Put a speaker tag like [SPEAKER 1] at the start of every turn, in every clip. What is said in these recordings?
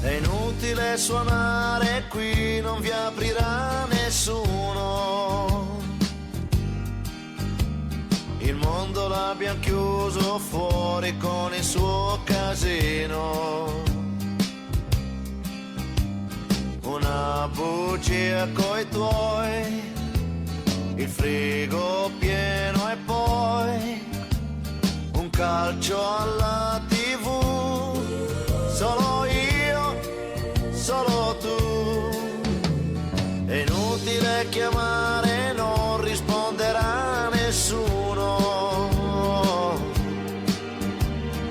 [SPEAKER 1] È inutile suonare qui, non vi aprirà nessuno. Il mondo l'abbiamo chiuso fuori con il suo casino. Una bugia coi tuoi, il frigo pieno e poi un calcio alla TV. Solo io, solo tu. È inutile chiamare, non risponderà nessuno.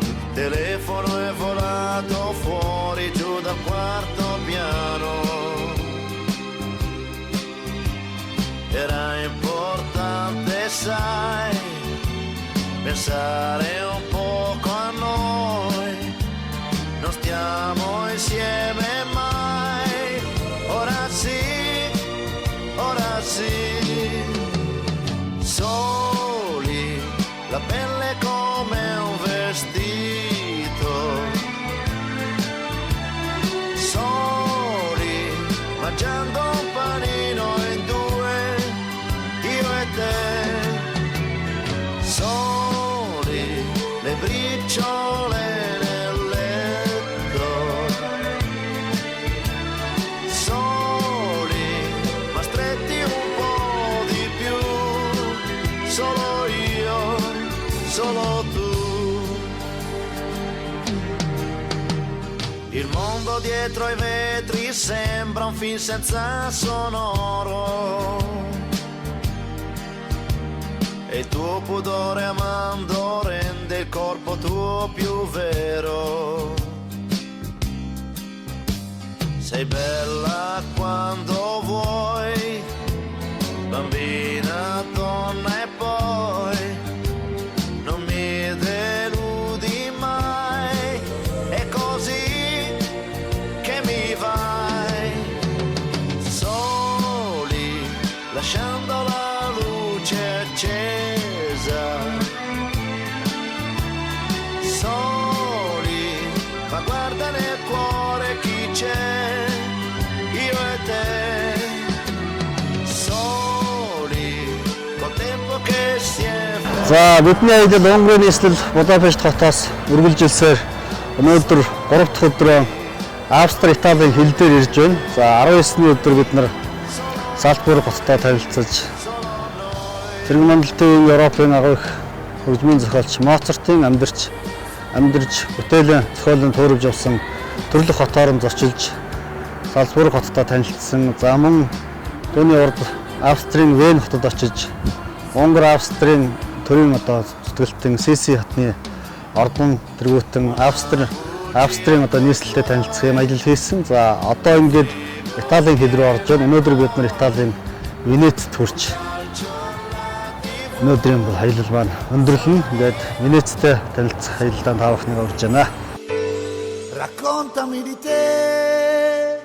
[SPEAKER 1] Il telefono è volato fuori giù dal quarto piano. Era importante, sai, pensare un poco a noi. Non stiamo insieme mai. Ora sì, ora sì. Soli, la pelle come un vestito. Soli, mangiando un panino in due, io e te. Soli, le briciole nel letto. Soli, ma stretti un po' di più. Solo io, solo tu. Il mondo dietro ai vetri sembra un film senza sonoro. E il tuo pudore amando rende il corpo tuo più vero. Sei bella quando vuoi, bambina, donna e poi non mi deludi mai. È così che mi vai. Soli, lasciando la luce accesa. Soli, ma guarda nel cuore chi c'è, io e te. Soli, col tempo che si è.
[SPEAKER 2] За бидний аялал Унгарын нийслэл Будапешт хотоос үргэлжилсээр өнөөдөр 3 дахь өдрөө Австри, Италийн хил дээр ирж байна. За 19-ний өдөр бид нар Салцбург хоттой танилцаж цэрэг мандалтын Европын агуу их хөгжмийн зохиолч Моцартын амьдарч бүтээлийн зохиолын туурвж явсан төрлөх хотоор зочилж Салцбург хоттой танилцсан. За мөн түүний урд Австрийн Вен хотод очиж Унгар Австрийн төрийн одоо зүтгэлтэн СС хотны ордон тэргүүтэн Австрийн одоо нийслэлтэй танилцах юм ажил хийсэн. За одоо ингээд Италийн хил рүү орж байна. Өнөөдөр бид нар Италийн Венецд хүрч өнөөдрийн бол аялал маань өндөрлөн. Ингээд Венецтэй танилцах аялалд та бүхнийг урьж байна.
[SPEAKER 1] Raccontami di te,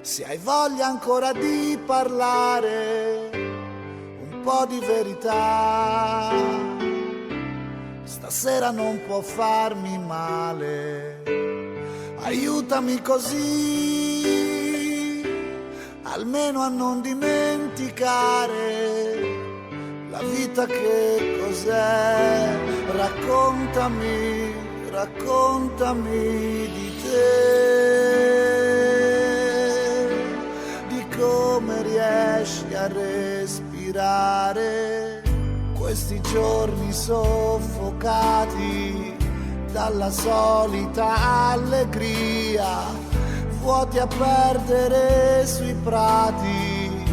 [SPEAKER 1] se hai voglia ancora di parlare, un po' di verità. Stasera non può farmi male, aiutami così, almeno a non dimenticare la vita che cos'è. Raccontami di te, di come riesci a respirare questi giorni soffocati dalla solita allegria, vuoti a perdere sui prati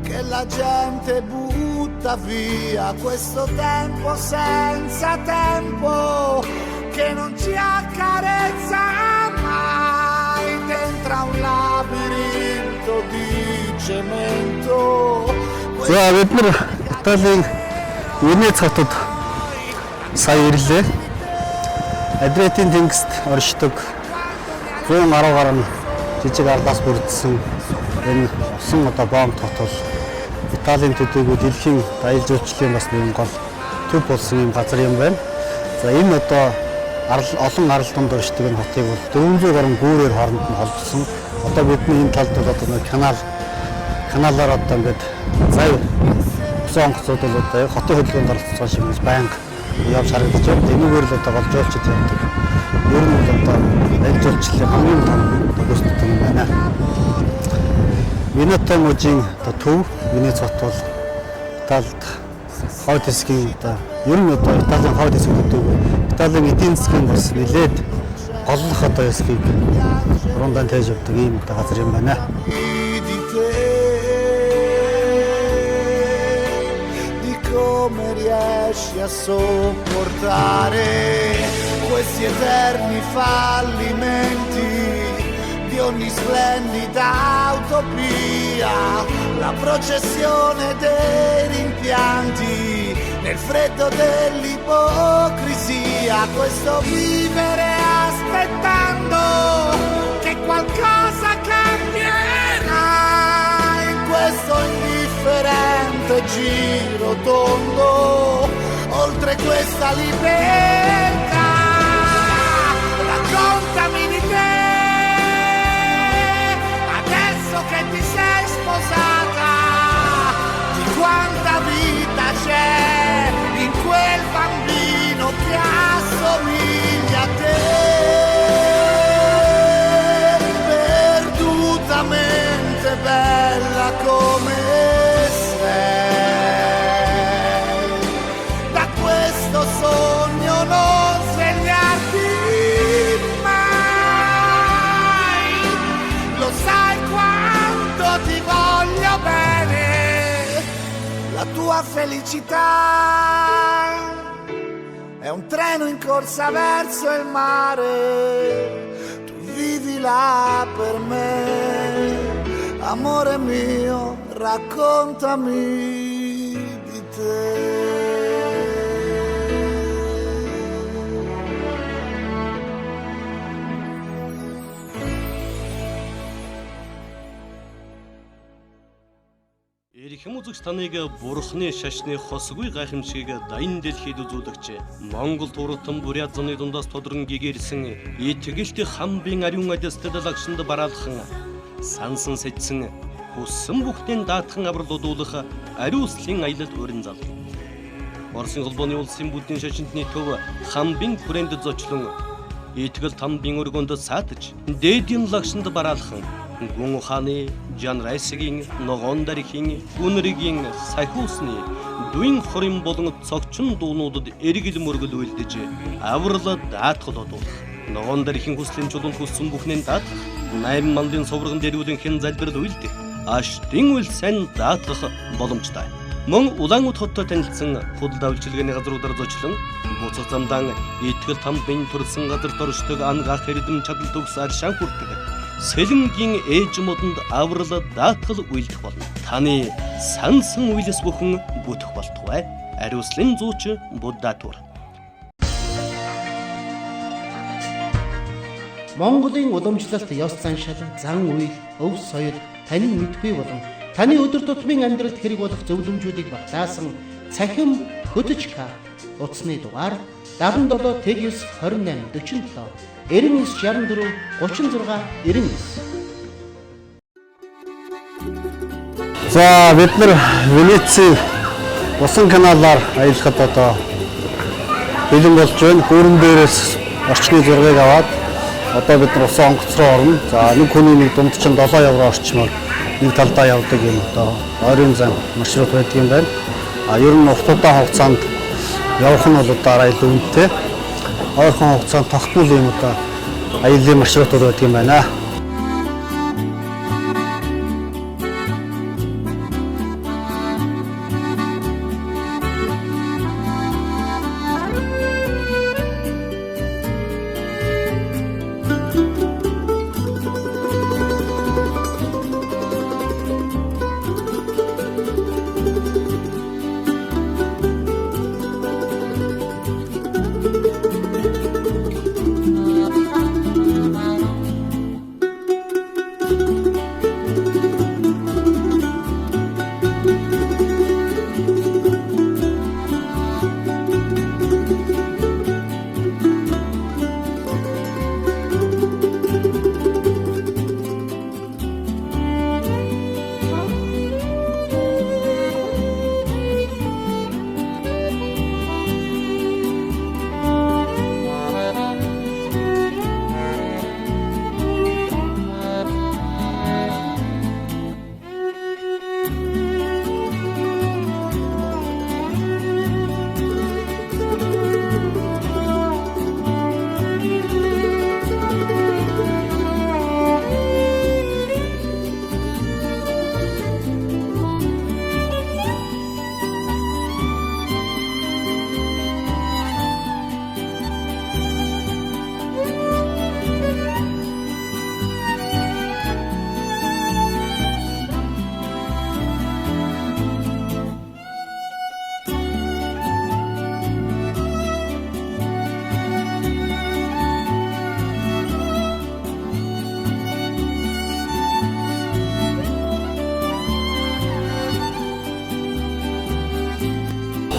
[SPEAKER 1] che la gente butta via, questo tempo senza tempo che non ci accarezza mai dentro un labirinto di cemento.
[SPEAKER 2] За бид нар Италийн Венец хотод сая ирлээ. Адриатын тэнгист оршдог 110 гаруй жижиг ардаас бүрдсэн энэ усан одоо бомб хот бол Италийн төдийгүй дэлхийн аялал жуулчлалын бас нэгэн гол төв болсон юм газар юм байна. За энэ одоо олон аралданд өршдөг энэ хотыг бол 400 гаруй гүүрээр хооронд нь холбосон. Одоо бидний энэ талд бол одоо нэг каналаар одоо ингээд зай усан онгоцууд бол одоо хотын хөдөлгөөнд оролцсон шиг байнга явж харагдаж байна. Энэгээр л одоо голжуулчид явдаг. Ер нь бол одоо аль жуулчлалын хамгийн том төгсдөг юм байна. Венето мужийн одоо төв Венец хот бол Италид хойд хэсгийн одоо ер нь одоо Италийн хойд хэсэг гэдэг Италийн эдийн засгийн бас нэлээд голлох одоо хэсгийг урандаа тээж явдаг ийм одоо газар юм байна.
[SPEAKER 1] Come riesci a sopportare questi eterni fallimenti di ogni splendida utopia, la processione dei rimpianti nel freddo dell'ipocrisia, questo vivere aspettando che qualcosa cambierà in questo indifferente giro tondo, oltre questa libertà. Raccontami di te, adesso che ti sei sposata, di quanta vita c'è in quel bambino che assomiglia a te, perdutamente bella come sogno non svegliarti mai, lo sai quanto ti voglio bene, la tua felicità è un treno in corsa verso il mare, tu vivi là per me, amore mio, raccontami di te.
[SPEAKER 3] Эрхэм үзэгч таныг бурхны шашны хосгүй гайхамшиг дайн дэлхийд үзүүлэгч Монгол туртан бурят зуны дундаас тодрон гэгэрсэн итгэлт хамбын ариун адэстад лагшинд бараалхан сансан сэжсэн хүссэн бүхтэн даатхан авралуудуулах ариуслын аялал өрн зал. Оросын холбооны улсын бүдийн шашинтны төв хамбын хүрээнд зочлон итгэл тамбын өргөнд саатаж дээдийн лагшинд бараалхан гүн ухааны Жан Райсгийн ногоон дархийн үнэргийн сахиусны дуин хорин болон цогчин дуунуудад эргэл мөргөл үйлдэж аврал даатгалуудуулах ногоон дархийн хүслийн чулуун хүссэн бүхнэн даатгах 8 мандын совргон дэрүүлэнхэн залбирал үйлдэх аштын үйл сайн даатгах боломжтой. Мөн Улаанбаатар хоттой танилцсан худал авчилгээний газруудаар зочлон буцах замдаа итгэл тамбын төрсэн газар доршдог ангаах эрдэм чадал төгс аршаан хүртэг Сэлэнгийн ээж модонд аврал даатгал үйлдэх болно. Таны сансан үйлс бүхэн бүтэх болтугай. Ариуслын зууч Буддатур.
[SPEAKER 4] Монголын уламжлалт ёс заншил, зан үйл, өв соёл таны мэдгүй болон таны өдөр тутмын амьдралд хэрэг болох зөвлөмжүүдийг багтаасан цахим хөдөж ка утасны дугаар 77 тэгс 28 47 99 64 36 99.
[SPEAKER 2] За бид нар Венецийн усан каналаар аялахад одоо бэлэн болж байна. Хүүрэн дээрээс орчны зургийг аваад одоо бид нар усан онгоц руу орно. За нэг хүний нэг дунд чинь 7 евро орчмоор нэг талдаа явдаг юм одоо ойрын зам маршрут байдаг юм байна. Ер нь урт удаан хугацаанд явах нь бол одоо аюул үнэтэй. Ойрхон хугацаанд тогтмол юм одоо аяллаа маршрутууд байдаг юм байна.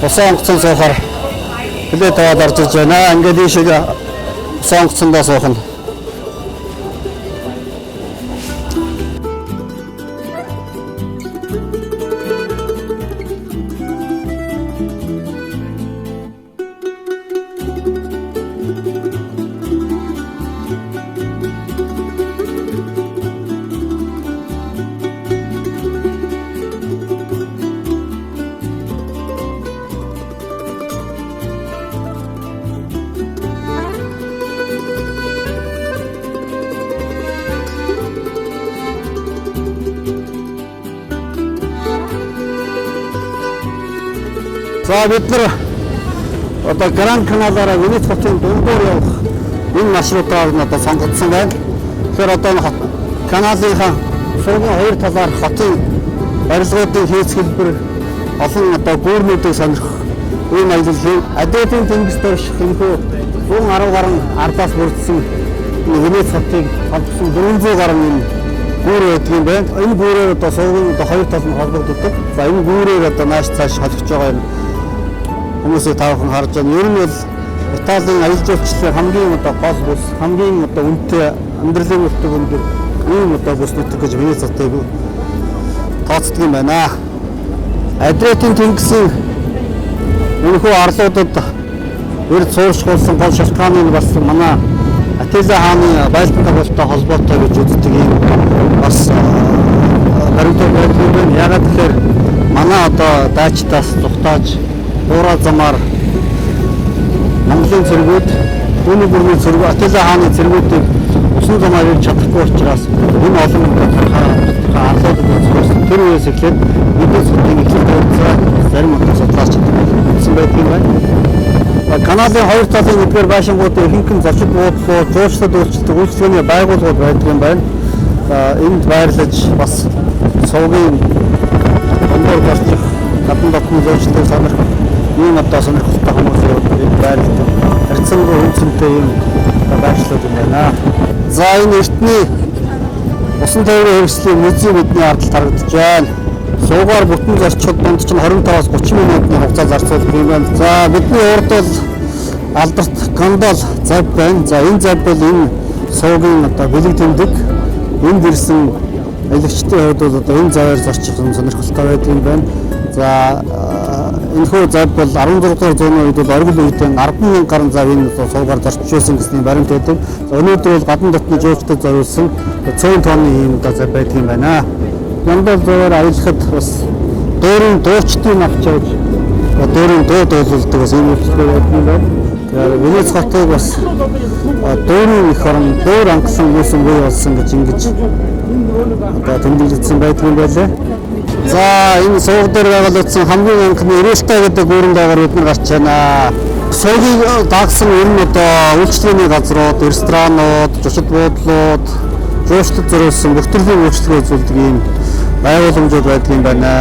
[SPEAKER 2] усан онгоцон суухаар хилээд аваад орж иж байна. Ингээд ийшээ усан онгоцондоо суух нь. За бид нар одоо Гранд Каналаараа Венец хотын дундуур явах энэ маршрутаар одоо сонгогдсон байна. Тэгэхээр одоо каналынхаа сувгийн хоёр талаар хотын барилгуудын хийц хэлбэр олон одоо гүүрнүүдийг сонирхох үе маягл хийн. Адиатын тэнгис дээрш хэмхүү 110 гаруй ардаас бүрдсэн Венец хотыг холбосон 400 гаруй гүүр байдаг юм байна. Энэ гүүрээр одоо сувгийн одоо хоёр тал нь холбогддог. За энэ гүүрээр одоо нааш цааш холбож байгаа юм. Хүмүүсийг таахан харж байна. Ер нь бол Италийн аялал жуулчлалын хамгийн одоо гол бүс, хамгийн одоо үнэтэй амьдралын үлдэх өндөр ийм одоо бүс нутаг гэж Венец хотыг тооцдог юм байна. Адриатын тэнгисийн өнөхөө арлуудад эрд сууршгуулсан гол шалтгааны бас манай Атила хааны байлдан байгуулалттай холбоотой гэж үздэг юм бас баримтууд байдаг юм байна. Ягаад гэхээр манай одоо даачтаас зугатааж Буурал замаар Монголын цэргүүд, Түүний бүрний цэргүүд, Атила хааны цэргүүдийг усан замаар ирж чадахгүй учраас энэ олон арлуудад үзүүлсэн. Тэр үеэс эхлээд Венец хотын эхлэл дурдсаа зарим одоо судлаач чадсан байдаг юм байна. Каналын хоёр талын эдгээр байшингуудын ихэнх нь зочид буудлууд, жуулчлалд үйлчлдэг үйлчлэгээний байгууллагууд байдаг юм байна. Энд байрлаж бас сувгийн дундуур гарчих, гадна дотны жуулчлалыг сонирхох ийм одоо сонирхолтой хүмүүсийн байрлалд харьцангуй үнцэнтэй ийм байршлууд юм байна. За энэ эртний усан тойрны хэрэгслийн музей бидний ардд харагдаж байна. Суугаар бүтэн зарчхад дунд чинь 25-аас 30 минутын хугацаа зарцуулдаг юм байна. За бидний урд бол алдарт гондол зав байна. За энэ зав бол энэ суугийн одоо бэлэг тэмдэг. Энд ирсэн аялагчдын хувьд бол одоо энэ заваар зорчих нь сонирхолтой байдаг юм байна. За энэхүү зав бол 16 дугаар зууны үед бол оргил үеийн 10,000 гаруй зав энэ суугаар зорчуулсан гэсэн баримт байдаг. За өнөөдөр бол гадна дотны жуулчдад зориулсан 100 тонны ийм одоо зав байдаг юм байна. Монгол зовоор аялахад бас дуурын дуучдын авчиж дуурын дуу дуулуулдаг бас ийм үйлчлэг байдаг юм байна. Тэгэхээр Венец хотыг бас дуурын эх орн, дуур ангасан юусэн бий болсон гэж ингэж одоо тэмдэглэсэн байдаг юм байлаа. За энэ сууг дээр байгуулагдсан хамгийн анхны Ирэлтэй гэдэг гүүрэн дагавар бид нар гарч байна. Суугийг дагсан ер нь одоо үйлчлэгээний газрууд, ресторанууд, зочид буудлууд, жуулчлалд зориулсан бүх төрлийн үйлчлэгээ үзүүлдэг ийм байгууламжууд байдаг юм байна.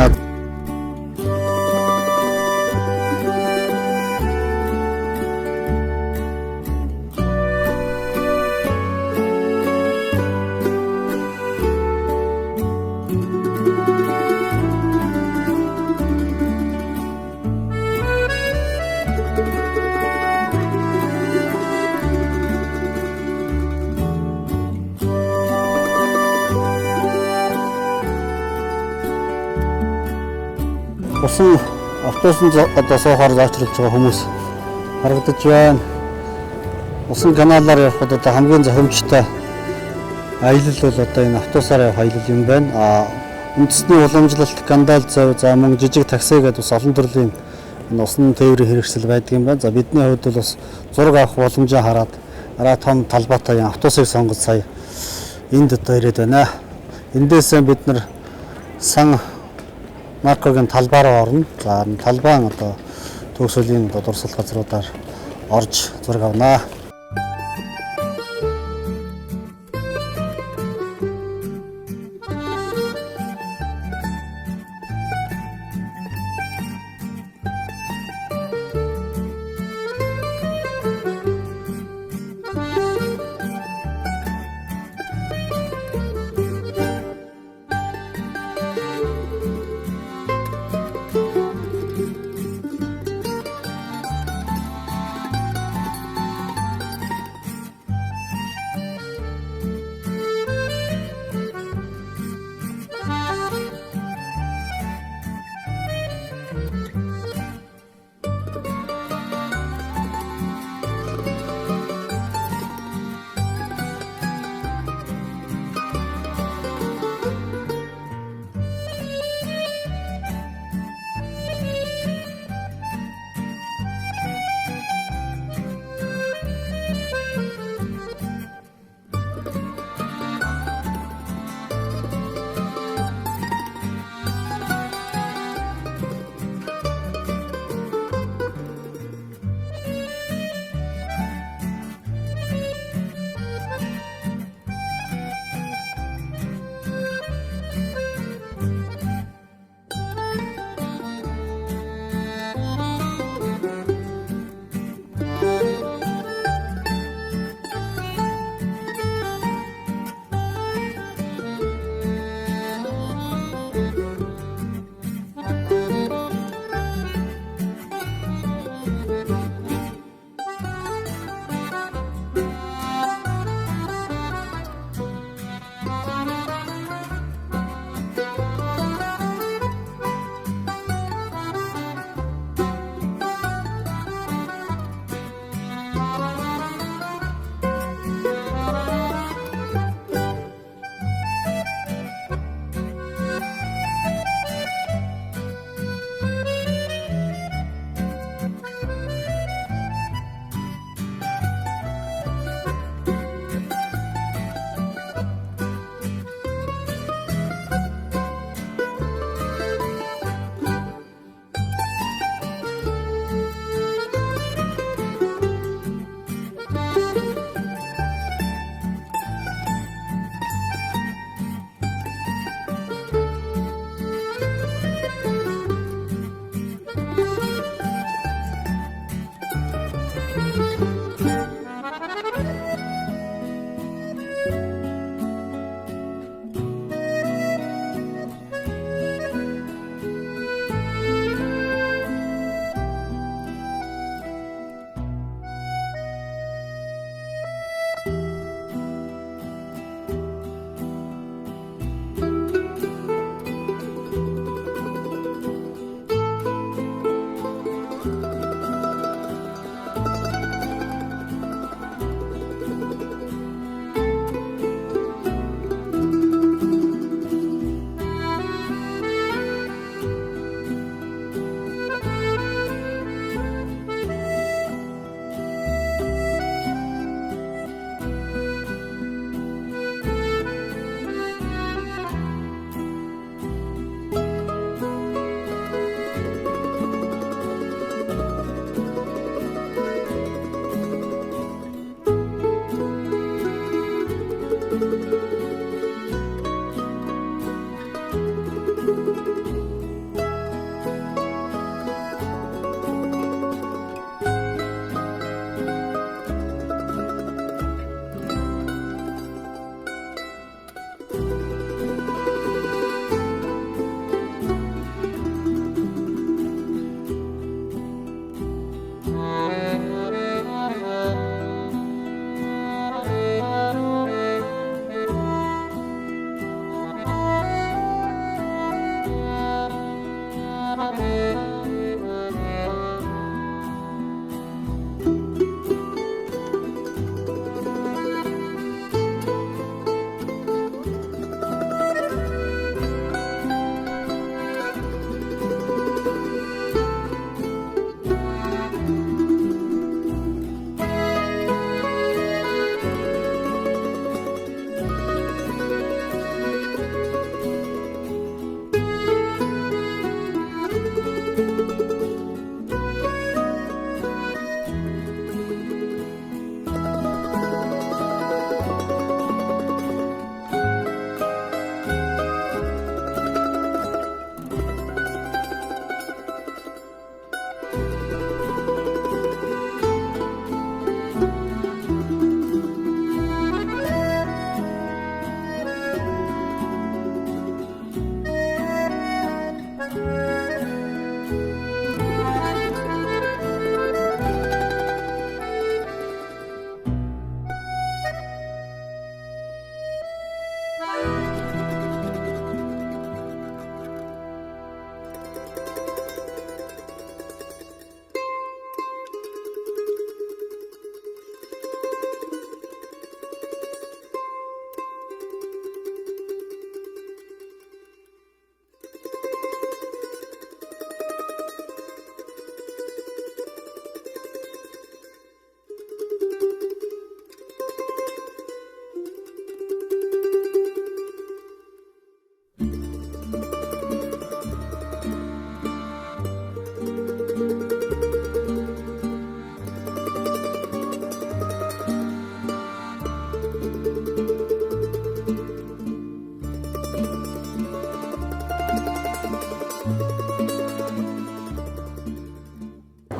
[SPEAKER 2] Усан автобусанд одоо суухаар заачруулж байгаа хүмүүс харагдаж байна. Усан каналаар явхад одоо хамгийн зохимжтой аялал бол одоо энэ автобусаар явах аялал юм байна. Үндэсний уламжлалт, гандал зав, за мөн жижиг такси гэдэг бас олон төрлийн энэ усан тээврийн хэрэгсэл байдаг юм байна. За бидний хувьд бол бас зураг авах боломжоо хараад арай том талбайтай автобусыг сонгож сая энд одоо ирээд байна. Эндээс бид нар сан Маркогийн талбай руу орно. За талбайн одоо төгсөлийн дурсал газруудаар орж зураг авнаа.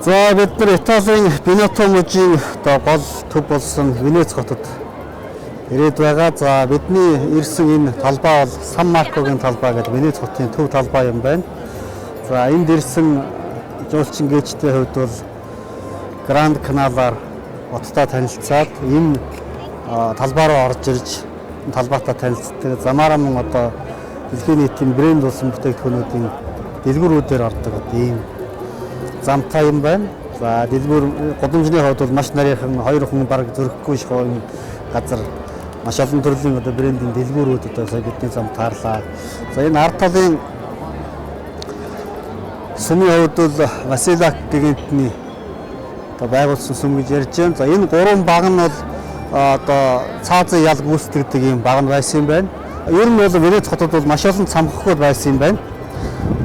[SPEAKER 2] За бид нар Италийн Бенето мужийн одоо гол төв болсон Венец хотод ирээд байгаа. За бидний ирсэн энэ талбай бол Сан Маркогийн талбай гэдэг Венец хотын төв талбай юм байна. За энд ирсэн жуулчин гээчтэй хувьд бол Гранд Каналаар хоттой танилцаад энэ талбай руу орж ирж талбайтай танилцдаг. Замаараа мөн одоо дэлхийн нийтийн брэнд болсон бүтээгдэхүүнүүдийн дэлгүүрүүдээр ордог ийм замтай юм байна. За дэлгүүр гудамжны хувьд бол маш нарийнхан 2 хүн бараг зөрөхгүй шихоо энэ газар маш олон төрлийн одоо брендийн дэлгүүрүүд одоо сая бидний зам таарлаа. За энэ ард талын сүмийн хувьд бол Василак гигантны одоо байгуулсан сүм гэж ярьж байна. За энэ 3 баг нь бол одоо цаазын ял гүйцэтгэдэг ийм баг нь байсан юм байна. Ер нь бол Венец хотод бол маш олон цамхагууд байсан юм байна.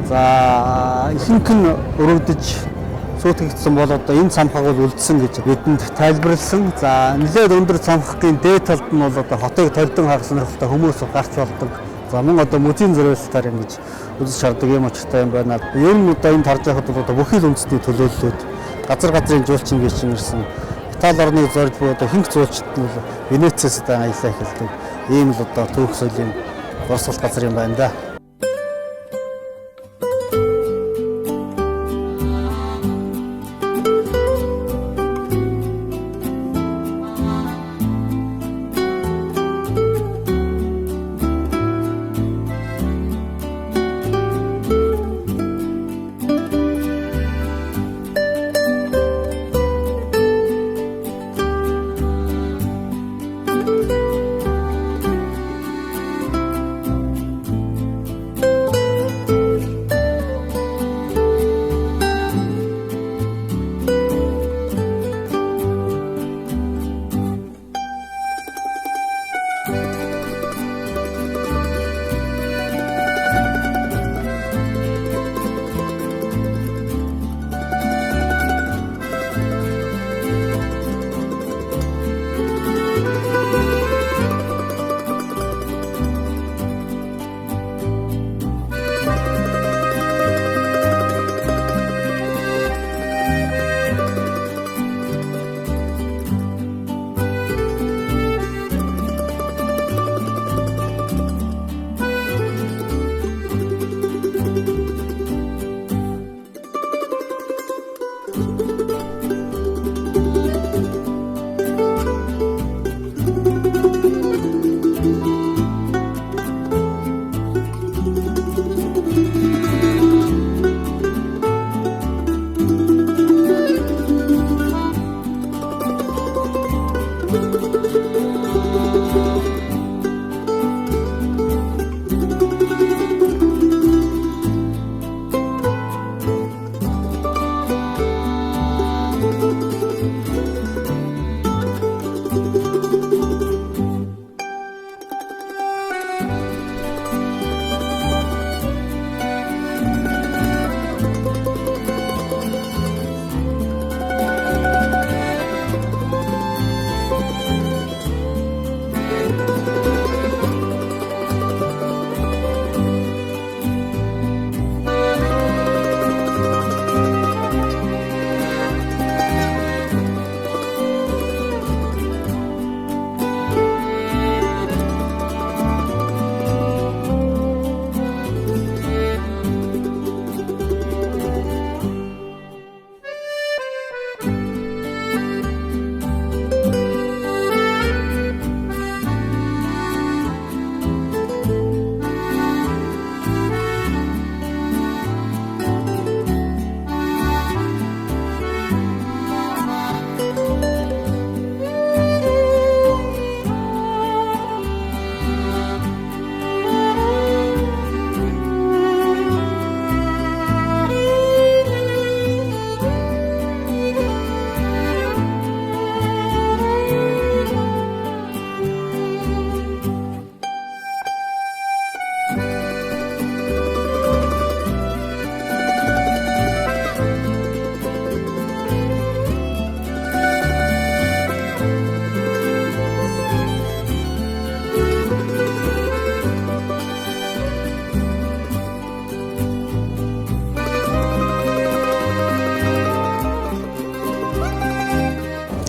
[SPEAKER 2] За ихэнх нь өрөвдөж сүйтгэгдсэн бол одоо энэ цамхаг бол үлдсэн гэж бидэнд тайлбарлсан. За нэлээд өндөр цамхагын дээд талд нь бол одоо хотыг толдон харах сонирхолтой хүмүүс гарч болдог. За мөн одоо музейн зориулалтаар ингэж үзэж хардаг юм очтой юм байна. Ер нь одоо энд харж байхад бол одоо бүхий л үндэсний төлөөллүүд газар газрын жуулчин гээчин ирсэн Итали орныг зорж буй одоо хинх зуулчид нь бол Венецээс одоо аялаа эхэлдэг. Ийм л одоо түүх соёлын дурсгал газар юм байна да.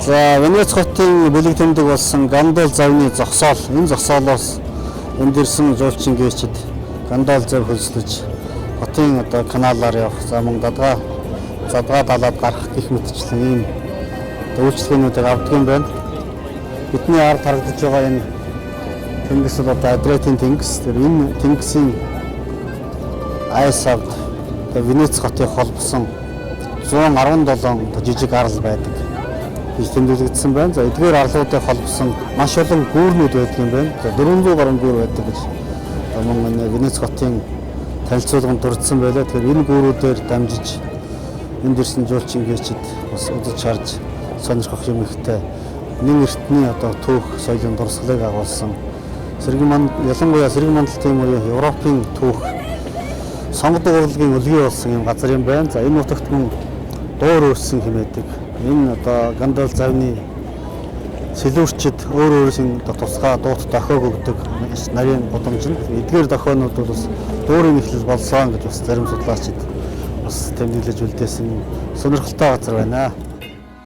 [SPEAKER 2] За Венец хотын бэлэг тэмдэг болсон Гандол завны зогсоол. Энэ зогсоолоос эндэрсэн жуулчин гээчид Гандол зав хөлслөж хотын одоо каналаар явах, за мөн задгаа далаад гарах гэх мэтчлэн ийм үйлчлэгээнүүдийг авдаг юм байна. Бидний ард харагдаж байгаа энэ тэнгис бол одоо Адриатын тэнгис. Тэр энэ тэнгисийн айсавд Венец хотыг холбосон 117 жижиг арал байдаг гэж тэмдэглэгдсэн байна. За эдгээр арлуудыг холбосон маш олон гүүрнүүд байдаг юм байна. За 400 гаруй гүүр байдаг гэж мөн Венец хотын танилцуулганд дурдсан байлаа. Тэгэхээр энэ гүүрүүдээр дамжиж энд ирсэн жуулчин гээчид бас удаж харж сонирхох юм ихтэй нэн эртний одоо түүх соёлын дурсгалыг агуулсан ялангуяа сэрэг мандалтын үеийн Европын түүх сонгодог урлагийн өлгий болсон юм газар юм байна. За энэ нутагт мөн дуур өрсөн хэмээдэг. Энэ одоо Гандол завны сэлүүрчид өөр өөрийн тусгай дуут дохиог өгдөг нарийн гудамжинд эдгээр дохионууд бол бас дуурын эхлэл болсон гэж бас зарим судлаачид бас тэмдэглэж үлдээсэн сонирхолтой газар байна.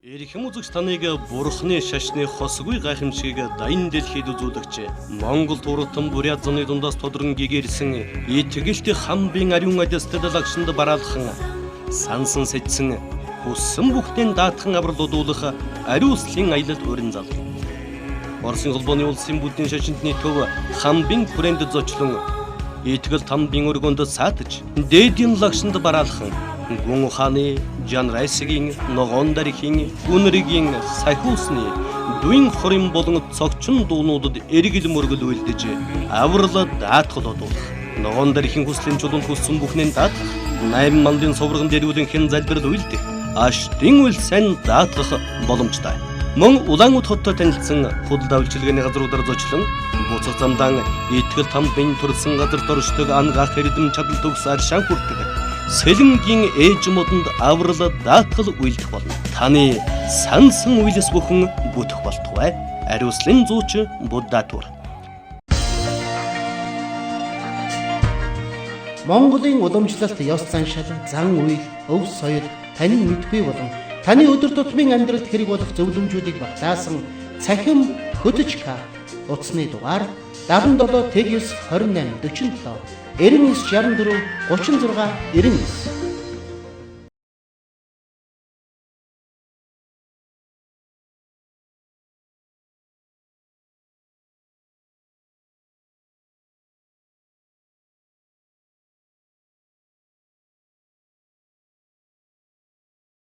[SPEAKER 3] Эрхэм үзэгч таныг бурхны шашны хосгүй гайхамшиг дайн дэлхийд үзүүлэгч Монгол туртан бурят зуны дундаас тодрон гэгэрсэн итгэлт хамбын ариун адэстад лагшинд бараалхан сансан сэжсэн хүссэн бүхтэн даатхан аврал удуулах ариуслын аялал өрн зал. Оросын холбооны улсын бүдийн шашинтны төв хамбын хүрээнд зочлон итгэл тамбын өргөнд саатаж дээдийн лагшинд бараалхан гүн ухааны Жан Райсгийн ногоон дарихийн үнэригийн сахиусны дуин хорин болон цогчин дуунуудад эргэл мөргөл үйлдэж аврал даатгал одуулах ногоон дарихийн хүслийн чулуунд хүссэн бүхнээ даатгах 8 мандын соврогон дэрүүлэн хэн залбирал үйлдэх аштын үйл сайн даатгах боломжтой. Мөн Улаанбаатар хоттой танилцсан худал давлчилгээний газруудаар зочлон буцах замдаа итгэл тамбын төрсэн газар доршдог ангаах эрдэм чадал төгс аршаан хүрдэг сэлэнгийн ээж модонд аврал даатгал үйлдэх болно. Таны сансан үйлс бүхэн бүтэх болтугай. Ариуслын зууч Буддатур.
[SPEAKER 4] Монголын уламжлалт ёс заншил, зан үйл, өв соёл таны мэдгүй болон таны өдөр тутмын амьдралд хэрэг болох зөвлөмжүүдийг багтаасан цахим хөдөж ка утасны дугаар 77 29 28 47 99 64 36 99